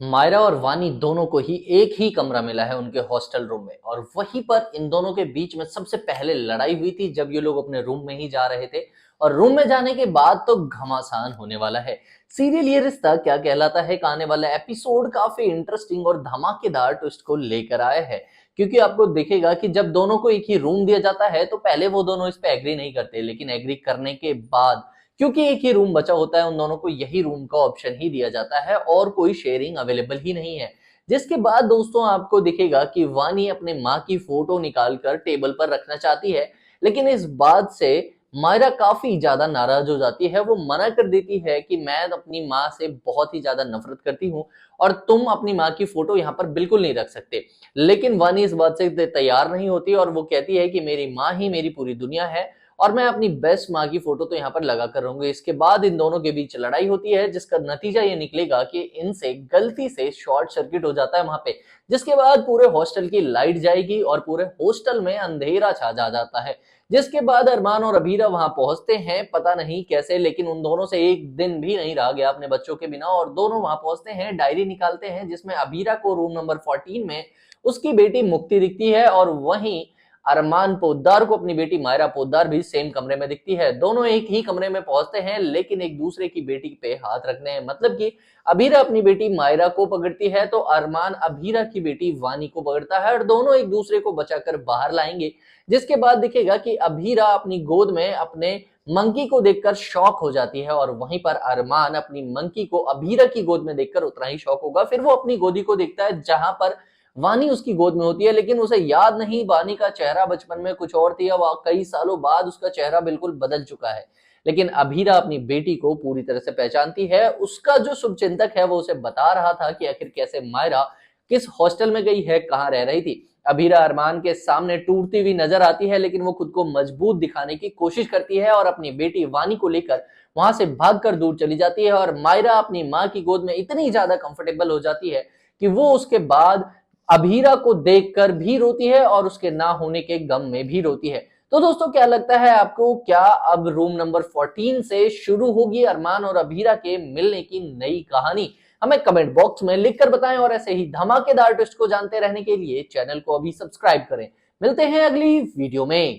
मायरा और वानी दोनों को ही एक ही कमरा मिला है उनके हॉस्टल रूम में और वहीं पर इन दोनों के बीच में सबसे पहले लड़ाई हुई थी जब ये लोग अपने रूम में ही जा रहे थे। और रूम में जाने के बाद तो घमासान होने वाला है। सीरियल ये रिश्ता क्या कहलाता है का आने वाला एपिसोड काफी इंटरेस्टिंग और धमाकेदार ट्विस्ट को लेकर आया है। क्योंकि आपको दिखेगा कि जब दोनों को एक ही रूम दिया जाता है तो पहले वो दोनों इस पे एग्री नहीं करते, लेकिन एग्री करने के बाद क्योंकि एक ही रूम बचा होता है उन दोनों को यही रूम का ऑप्शन ही दिया जाता है और कोई शेयरिंग अवेलेबल ही नहीं है। जिसके बाद दोस्तों आपको दिखेगा कि वानी अपने माँ की फोटो निकालकर टेबल पर रखना चाहती है, लेकिन इस बात से मायरा काफी ज्यादा नाराज हो जाती है। वो मना कर देती है कि मैं अपनी माँ से बहुत ही ज्यादा नफरत करती हूँ और तुम अपनी माँ की फोटो यहाँ पर बिल्कुल नहीं रख सकते। लेकिन वानी इस बात से तैयार नहीं होती और वो कहती है कि मेरी माँ ही मेरी पूरी दुनिया है और मैं अपनी बेस्ट माँ की फोटो तो यहाँ पर लगा कर रहूंगी। इसके बाद इन दोनों के बीच लड़ाई होती है जिसका नतीजा ये निकलेगा कि इनसे गलती से शॉर्ट सर्किट हो जाता है वहां पे। जिसके बाद पूरे हॉस्टल की लाइट जाएगी और पूरे हॉस्टल में अंधेरा छा जाता है। जिसके बाद अरमान और अभीरा वहां पहुंचते हैं, पता नहीं कैसे, लेकिन उन दोनों से एक दिन भी नहीं रहा गया अपने बच्चों के बिना और दोनों वहां पहुंचते हैं। डायरी निकालते हैं जिसमें अभीरा को रूम नंबर 14 में उसकी बेटी मुक्ति दिखती है और वहीं अरमान पोद्दार को अपनी बेटी मायरा पोद्दार भी सेम कमरे में दिखती है। दोनों एक ही कमरे में पहुंचते हैं लेकिन एक दूसरे की बेटी पे हाथ रखने हैं, मतलब कि अभीरा अपनी बेटी मायरा को पकड़ती है तो अरमान अभीरा की बेटी वानी को पकड़ता है और दोनों एक दूसरे को बचाकर बाहर लाएंगे। जिसके बाद दिखेगा कि अभीरा अपनी गोद में अपने मंकी को देखकर शॉक हो जाती है और वहीं पर अरमान अपनी मंकी को अभीरा की गोद में देखकर उतना ही शॉक होगा। फिर वो अपनी गोदी को देखता है जहां पर वानी उसकी गोद में होती है, लेकिन उसे याद नहीं वानी का चेहरा बचपन में कुछ और थी, अब कई सालों बाद उसका चेहरा बिल्कुल बदल चुका है। लेकिन अभीरा अपनी बेटी को पूरी तरह से पहचानती है। उसका जो शुभचिंतक है वो उसे बता रहा था कि आखिर कैसे मायरा किस हॉस्टल में गई है, कहाँ रह रही थी। अभीरा अरमान के सामने टूटती हुई नजर आती है लेकिन वो खुद को मजबूत दिखाने की कोशिश करती है और अपनी बेटी वानी को लेकर वहां से भागकर दूर चली जाती है। और मायरा अपनी माँ की गोद में इतनी ज्यादा कंफर्टेबल हो जाती है कि वो उसके बाद अभीरा को देखकर भी रोती है और उसके ना होने के गम में भी रोती है। तो दोस्तों क्या लगता है आपको, क्या अब रूम नंबर 14 से शुरू होगी अरमान और अभीरा के मिलने की नई कहानी? हमें कमेंट बॉक्स में लिखकर बताएं और ऐसे ही धमाकेदार ट्विस्ट को जानते रहने के लिए चैनल को अभी सब्सक्राइब करें। मिलते हैं अगली वीडियो में।